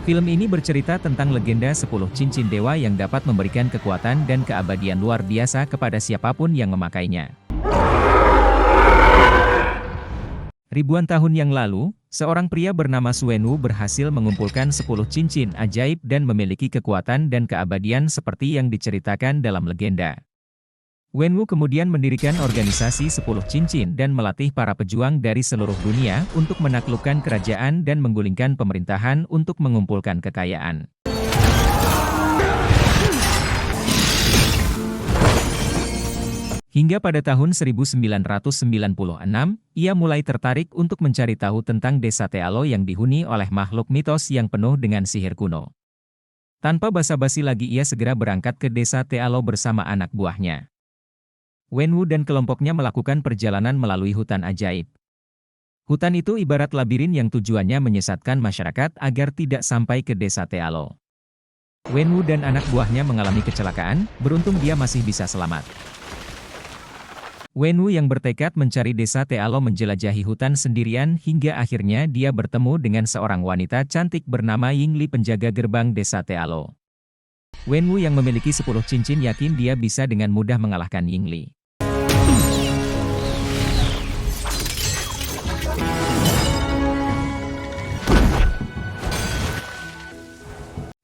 Film ini bercerita tentang legenda 10 cincin dewa yang dapat memberikan kekuatan dan keabadian luar biasa kepada siapapun yang memakainya. Ribuan tahun yang lalu, seorang pria bernama Suenu berhasil mengumpulkan 10 cincin ajaib dan memiliki kekuatan dan keabadian seperti yang diceritakan dalam legenda. Wenwu kemudian mendirikan organisasi 10 cincin dan melatih para pejuang dari seluruh dunia untuk menaklukkan kerajaan dan menggulingkan pemerintahan untuk mengumpulkan kekayaan. Hingga pada tahun 1996, ia mulai tertarik untuk mencari tahu tentang desa Tealo yang dihuni oleh makhluk mitos yang penuh dengan sihir kuno. Tanpa basa-basi lagi ia segera berangkat ke desa Tealo bersama anak buahnya. Wenwu dan kelompoknya melakukan perjalanan melalui hutan ajaib. Hutan itu ibarat labirin yang tujuannya menyesatkan masyarakat agar tidak sampai ke desa Tealo. Wenwu dan anak buahnya mengalami kecelakaan, beruntung dia masih bisa selamat. Wenwu yang bertekad mencari desa Tealo menjelajahi hutan sendirian hingga akhirnya dia bertemu dengan seorang wanita cantik bernama Yingli penjaga gerbang desa Tealo. Wenwu yang memiliki 10 cincin yakin dia bisa dengan mudah mengalahkan Yingli.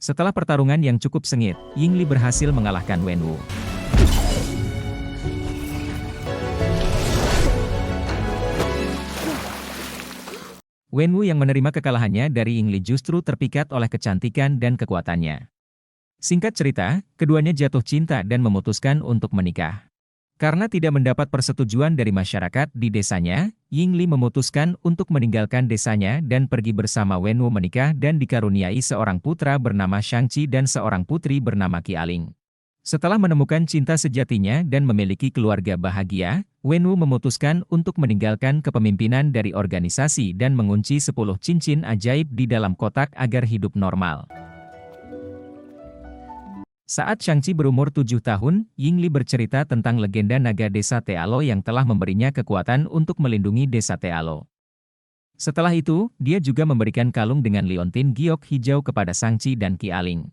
Setelah pertarungan yang cukup sengit, Yingli berhasil mengalahkan Wenwu. Wenwu yang menerima kekalahannya dari Yingli justru terpikat oleh kecantikan dan kekuatannya. Singkat cerita, keduanya jatuh cinta dan memutuskan untuk menikah. Karena tidak mendapat persetujuan dari masyarakat di desanya, Yingli memutuskan untuk meninggalkan desanya dan pergi bersama Wenwu menikah dan dikaruniai seorang putra bernama Shangqi dan seorang putri bernama Qialing. Setelah menemukan cinta sejatinya dan memiliki keluarga bahagia, Wenwu memutuskan untuk meninggalkan kepemimpinan dari organisasi dan mengunci 10 cincin ajaib di dalam kotak agar hidup normal. Saat Shangqi berumur 7 tahun, Yingli bercerita tentang legenda naga desa Tealo yang telah memberinya kekuatan untuk melindungi desa Tealo. Setelah itu, dia juga memberikan kalung dengan liontin giok hijau kepada Shangqi dan Qialing.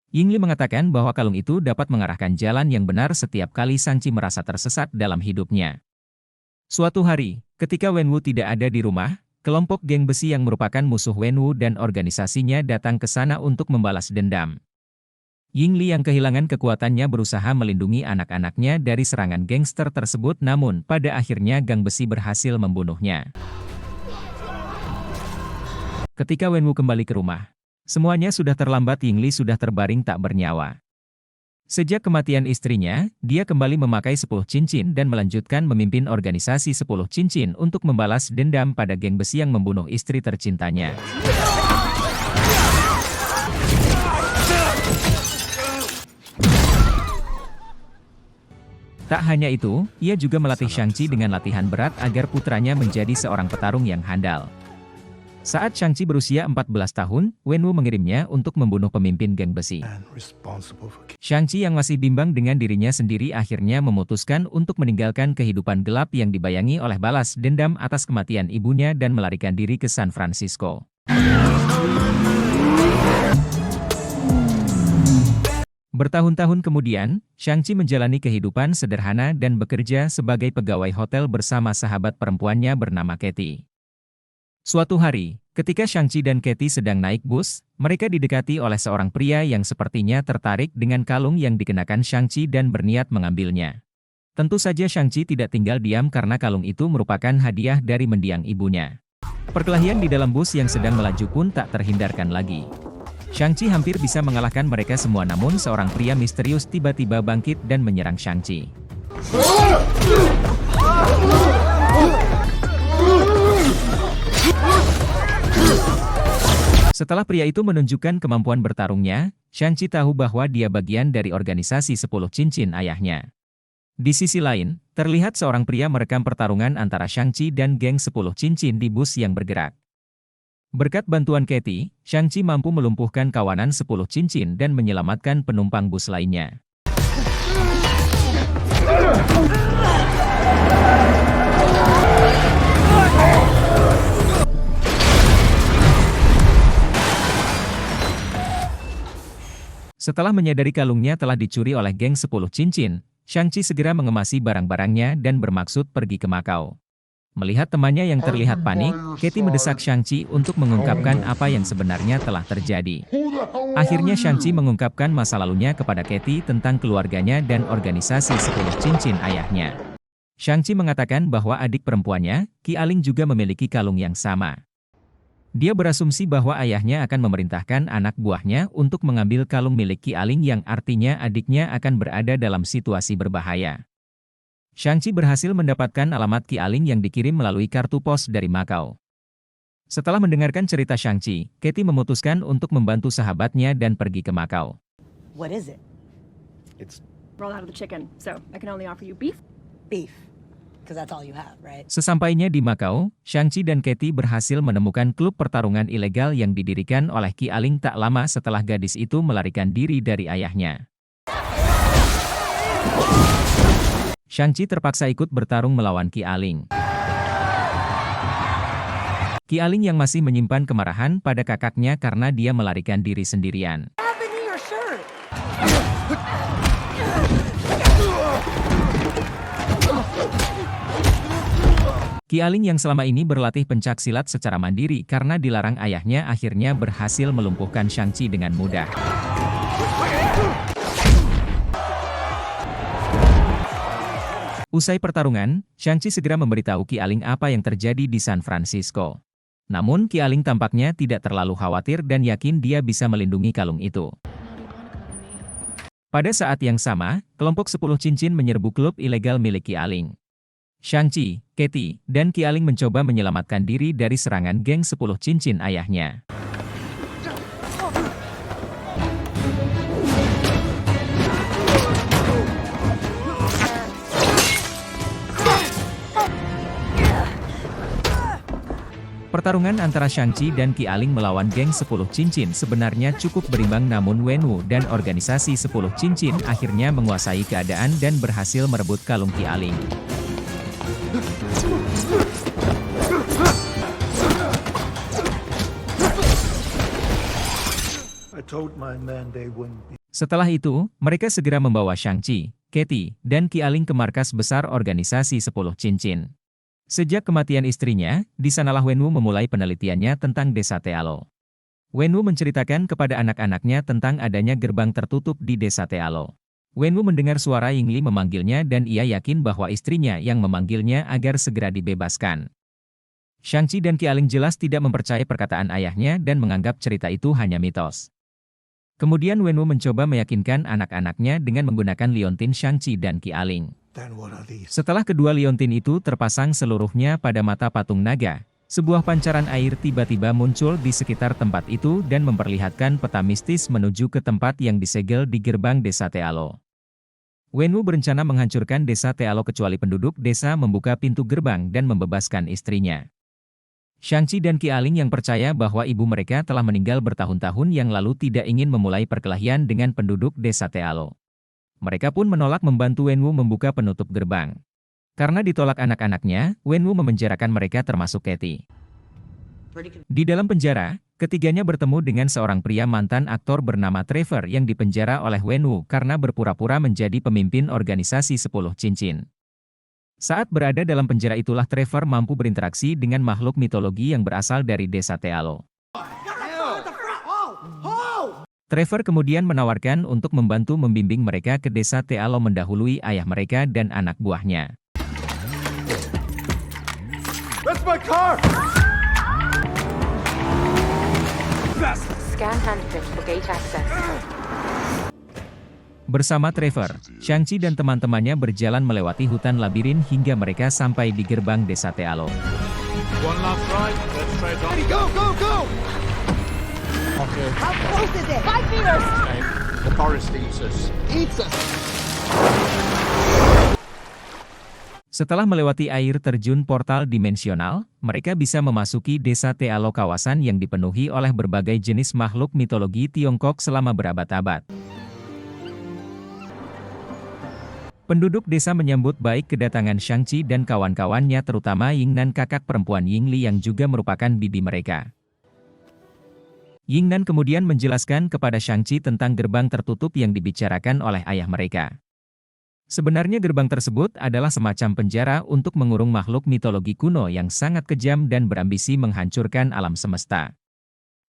Yingli mengatakan bahwa kalung itu dapat mengarahkan jalan yang benar setiap kali Shangqi merasa tersesat dalam hidupnya. Suatu hari, ketika Wenwu tidak ada di rumah, kelompok geng besi yang merupakan musuh Wenwu dan organisasinya datang ke sana untuk membalas dendam. Yingli yang kehilangan kekuatannya berusaha melindungi anak-anaknya dari serangan gangster tersebut namun pada akhirnya gang besi berhasil membunuhnya. Ketika Wenwu kembali ke rumah, semuanya sudah terlambat. Yingli sudah terbaring tak bernyawa. Sejak kematian istrinya, dia kembali memakai 10 cincin dan melanjutkan memimpin organisasi 10 cincin untuk membalas dendam pada geng besi yang membunuh istri tercintanya. Tak hanya itu, ia juga melatih Shangqi dengan latihan berat agar putranya menjadi seorang petarung yang handal. Saat Shangqi berusia 14 tahun, Wenwu mengirimnya untuk membunuh pemimpin geng besi. Shangqi yang masih bimbang dengan dirinya sendiri akhirnya memutuskan untuk meninggalkan kehidupan gelap yang dibayangi oleh balas dendam atas kematian ibunya dan melarikan diri ke San Francisco. Bertahun-tahun kemudian, Shangqi menjalani kehidupan sederhana dan bekerja sebagai pegawai hotel bersama sahabat perempuannya bernama Katie. Suatu hari, ketika Shangqi dan Katie sedang naik bus, mereka didekati oleh seorang pria yang sepertinya tertarik dengan kalung yang dikenakan Shangqi dan berniat mengambilnya. Tentu saja Shangqi tidak tinggal diam karena kalung itu merupakan hadiah dari mendiang ibunya. Perkelahian di dalam bus yang sedang melaju pun tak terhindarkan lagi. Shangqi hampir bisa mengalahkan mereka semua namun seorang pria misterius tiba-tiba bangkit dan menyerang Shangqi. Setelah pria itu menunjukkan kemampuan bertarungnya, Shangqi tahu bahwa dia bagian dari organisasi 10 cincin ayahnya. Di sisi lain, terlihat seorang pria merekam pertarungan antara Shangqi dan geng 10 cincin di bus yang bergerak. Berkat bantuan Katie, Shangqi mampu melumpuhkan kawanan 10 cincin dan menyelamatkan penumpang bus lainnya. Setelah menyadari kalungnya telah dicuri oleh geng 10 cincin, Shang-Chi segera mengemasi barang-barangnya dan bermaksud pergi ke Macau. Melihat temannya yang terlihat panik, Katie mendesak Shang-Chi untuk mengungkapkan apa yang sebenarnya telah terjadi. Akhirnya Shang-Chi mengungkapkan masa lalunya kepada Katie tentang keluarganya dan organisasi 10 cincin ayahnya. Shang-Chi mengatakan bahwa adik perempuannya, Qi Aling juga memiliki kalung yang sama. Dia berasumsi bahwa ayahnya akan memerintahkan anak buahnya untuk mengambil kalung milik Qi Aling yang artinya adiknya akan berada dalam situasi berbahaya. Shang-Chi berhasil mendapatkan alamat Qi Aling yang dikirim melalui kartu pos dari Macau. Setelah mendengarkan cerita Shang-Chi, Katie memutuskan untuk membantu sahabatnya dan pergi ke Macau. What is it? It's roll out of the chicken, so I can only offer you beef. Beef. Because that's all you have, right? Sesampainya di Macau, Shang-Chi dan Katie berhasil menemukan klub pertarungan ilegal yang didirikan oleh Qi Aling tak lama setelah gadis itu melarikan diri dari ayahnya. Shang-Chi terpaksa ikut bertarung melawan Qi Aling. Qi Aling yang masih menyimpan kemarahan pada kakaknya karena dia melarikan diri sendirian. Qi Aling yang selama ini berlatih pencaksilat secara mandiri karena dilarang ayahnya akhirnya berhasil melumpuhkan Shang-Chi dengan mudah. Usai pertarungan, Shang-Chi segera memberitahu Qi Aling apa yang terjadi di San Francisco. Namun Qi Aling tampaknya tidak terlalu khawatir dan yakin dia bisa melindungi kalung itu. Pada saat yang sama, kelompok 10 cincin menyerbu klub ilegal milik Qi Aling. Shang-Chi, Katie, dan Qi Aling mencoba menyelamatkan diri dari serangan geng 10 cincin ayahnya. Pertarungan antara Shang-Chi dan Qi Aling melawan geng 10 cincin sebenarnya cukup berimbang, namun Wenwu dan organisasi 10 cincin akhirnya menguasai keadaan dan berhasil merebut kalung Qi Aling. Setelah itu, mereka segera membawa Shang-Chi, Katie, dan Qi Aling ke markas besar organisasi 10 cincin. Sejak kematian istrinya, di sanalah Wenwu memulai penelitiannya tentang desa Tealo. Wenwu menceritakan kepada anak-anaknya tentang adanya gerbang tertutup di desa Tealo. Wenwu mendengar suara Yingli memanggilnya dan ia yakin bahwa istrinya yang memanggilnya agar segera dibebaskan. Shang-Chi dan Qi Aling jelas tidak mempercayai perkataan ayahnya dan menganggap cerita itu hanya mitos. Kemudian Wenwu mencoba meyakinkan anak-anaknya dengan menggunakan liontin Shang-Chi dan Qi Aling. Setelah kedua liontin itu terpasang seluruhnya pada mata patung naga, sebuah pancaran air tiba-tiba muncul di sekitar tempat itu dan memperlihatkan peta mistis menuju ke tempat yang disegel di gerbang desa Tealo. Wenwu berencana menghancurkan desa Tealo kecuali penduduk desa membuka pintu gerbang dan membebaskan istrinya. Shang-Chi dan Qi Aling yang percaya bahwa ibu mereka telah meninggal bertahun-tahun yang lalu tidak ingin memulai perkelahian dengan penduduk desa Tealo. Mereka pun menolak membantu Wenwu membuka penutup gerbang. Karena ditolak anak-anaknya, Wenwu memenjarakan mereka termasuk Katie. Di dalam penjara, ketiganya bertemu dengan seorang pria mantan aktor bernama Trevor yang dipenjara oleh Wenwu karena berpura-pura menjadi pemimpin organisasi 10 cincin. Saat berada dalam penjara itulah Trevor mampu berinteraksi dengan makhluk mitologi yang berasal dari desa Tealo. Trevor kemudian menawarkan untuk membantu membimbing mereka ke desa Tealo mendahului ayah mereka dan anak buahnya. That's my car! Scan handprint for gate access. Bersama Trevor, Shang-Chi dan teman-temannya berjalan melewati hutan labirin hingga mereka sampai di gerbang desa Tealo. One last try. Let's try it on. Go, go, go! Okay. How close is it? 5 meters! The forest eats us. Eats us! Setelah melewati air terjun portal dimensional, mereka bisa memasuki desa Tealo, kawasan yang dipenuhi oleh berbagai jenis makhluk mitologi Tiongkok selama berabad-abad. Penduduk desa menyambut baik kedatangan Shang-Chi dan kawan-kawannya, terutama Yingnan, kakak perempuan Yingli yang juga merupakan bibi mereka. Yingnan kemudian menjelaskan kepada Shang-Chi tentang gerbang tertutup yang dibicarakan oleh ayah mereka. Sebenarnya gerbang tersebut adalah semacam penjara untuk mengurung makhluk mitologi kuno yang sangat kejam dan berambisi menghancurkan alam semesta.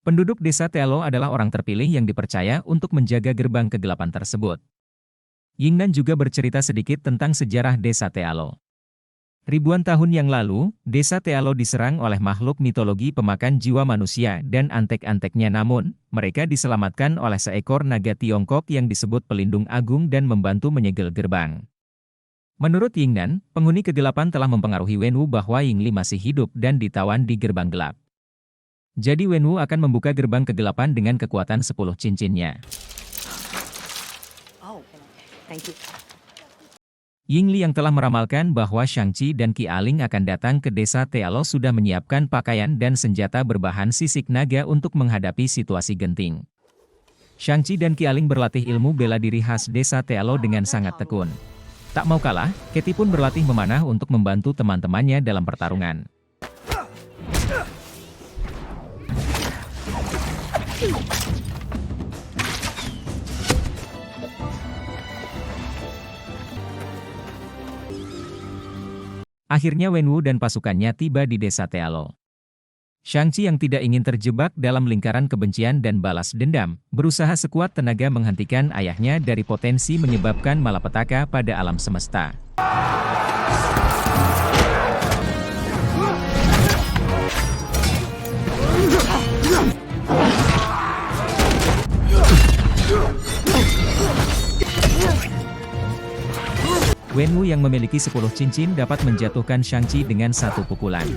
Penduduk desa Tealo adalah orang terpilih yang dipercaya untuk menjaga gerbang kegelapan tersebut. Yingnan juga bercerita sedikit tentang sejarah desa Tealo. Ribuan tahun yang lalu, desa Tealo diserang oleh makhluk mitologi pemakan jiwa manusia dan antek-anteknya, namun, mereka diselamatkan oleh seekor naga Tiongkok yang disebut pelindung agung dan membantu menyegel gerbang. Menurut Yingnan, penghuni kegelapan telah mempengaruhi Wenwu bahwa Yingli masih hidup dan ditawan di gerbang gelap. Jadi Wenwu akan membuka gerbang kegelapan dengan kekuatan 10 cincinnya. Oh, thank you. Yingli yang telah meramalkan bahwa Shang-Chi dan Qi Aling akan datang ke desa Tealo sudah menyiapkan pakaian dan senjata berbahan sisik naga untuk menghadapi situasi genting. Shang-Chi dan Qi Aling berlatih ilmu bela diri khas desa Tealo dengan sangat tekun. Tak mau kalah, Katie pun berlatih memanah untuk membantu teman-temannya dalam pertarungan. Akhirnya Wenwu dan pasukannya tiba di desa Tealo. Shang-Chi yang tidak ingin terjebak dalam lingkaran kebencian dan balas dendam, berusaha sekuat tenaga menghentikan ayahnya dari potensi menyebabkan malapetaka pada alam semesta. Wenwu yang memiliki 10 cincin dapat menjatuhkan Shang-Chi dengan satu pukulan.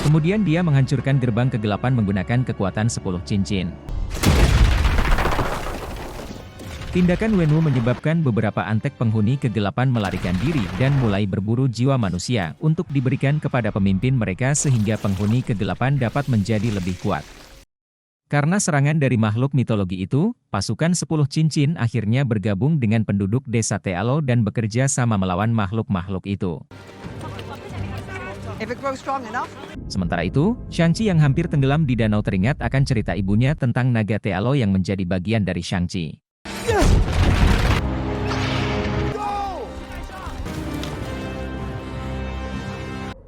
Kemudian dia menghancurkan gerbang kegelapan menggunakan kekuatan 10 cincin. Tindakan Wenwu menyebabkan beberapa antek penghuni kegelapan melarikan diri dan mulai berburu jiwa manusia untuk diberikan kepada pemimpin mereka sehingga penghuni kegelapan dapat menjadi lebih kuat. Karena serangan dari makhluk mitologi itu, pasukan 10 cincin akhirnya bergabung dengan penduduk desa Tealo dan bekerja sama melawan makhluk-makhluk itu. If it grows strong enough. Sementara itu, Shang-Chi yang hampir tenggelam di danau teringat akan cerita ibunya tentang naga Tealo yang menjadi bagian dari Shang-Chi.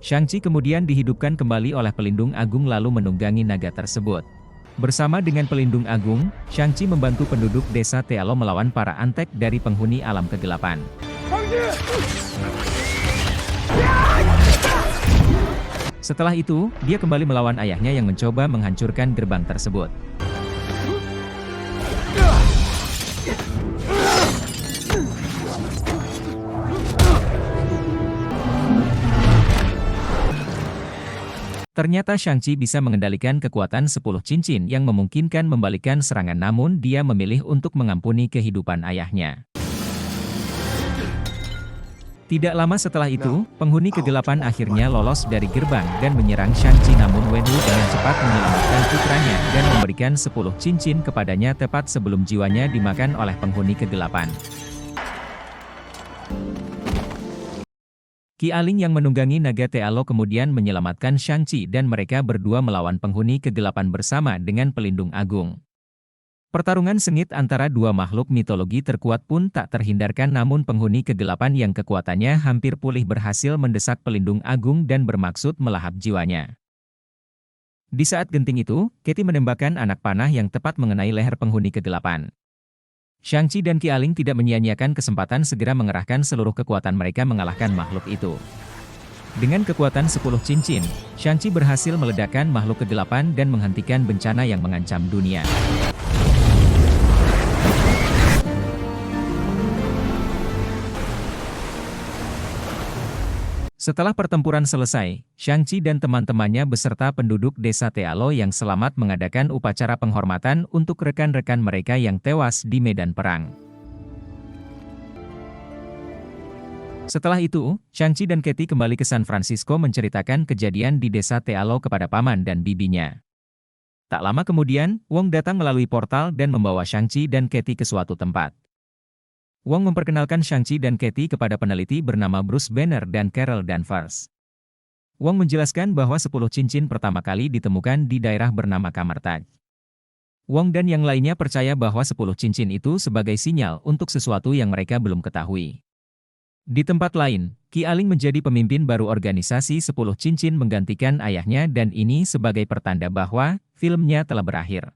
Shang-Chi kemudian dihidupkan kembali oleh pelindung agung lalu menunggangi naga tersebut. Bersama dengan pelindung agung, Shang-Chi membantu penduduk desa Tealo melawan para antek dari penghuni alam kegelapan. Setelah itu, dia kembali melawan ayahnya yang mencoba menghancurkan gerbang tersebut. Ternyata Shang-Chi bisa mengendalikan kekuatan 10 cincin yang memungkinkan membalikkan serangan, namun dia memilih untuk mengampuni kehidupan ayahnya. Tidak lama setelah itu, penghuni kegelapan akhirnya lolos dari gerbang dan menyerang Shang-Chi, namun Wenwu dengan cepat menyelamatkan putranya dan memberikan 10 cincin kepadanya tepat sebelum jiwanya dimakan oleh penghuni kegelapan. Qi Aling yang menunggangi naga Tealo kemudian menyelamatkan Shang-Chi dan mereka berdua melawan penghuni kegelapan bersama dengan pelindung agung. Pertarungan sengit antara dua makhluk mitologi terkuat pun tak terhindarkan, namun penghuni kegelapan yang kekuatannya hampir pulih berhasil mendesak pelindung agung dan bermaksud melahap jiwanya. Di saat genting itu, Katie menembakkan anak panah yang tepat mengenai leher penghuni kegelapan. Shang-Chi dan Qi Aling tidak menyia-nyiakan kesempatan, segera mengerahkan seluruh kekuatan mereka mengalahkan makhluk itu. Dengan kekuatan 10 cincin, Shang-Chi berhasil meledakkan makhluk kegelapan dan menghentikan bencana yang mengancam dunia. Setelah pertempuran selesai, Shang-Chi dan teman-temannya beserta penduduk desa Tealo yang selamat mengadakan upacara penghormatan untuk rekan-rekan mereka yang tewas di medan perang. Setelah itu, Shang-Chi dan Katie kembali ke San Francisco menceritakan kejadian di desa Tealo kepada paman dan bibinya. Tak lama kemudian, Wong datang melalui portal dan membawa Shang-Chi dan Katie ke suatu tempat. Wong memperkenalkan Shang-Chi dan Katie kepada peneliti bernama Bruce Banner dan Carol Danvers. Wong menjelaskan bahwa 10 cincin pertama kali ditemukan di daerah bernama Kamartaj. Wong dan yang lainnya percaya bahwa 10 cincin itu sebagai sinyal untuk sesuatu yang mereka belum ketahui. Di tempat lain, Ki Aling menjadi pemimpin baru organisasi 10 cincin menggantikan ayahnya dan ini sebagai pertanda bahwa filmnya telah berakhir.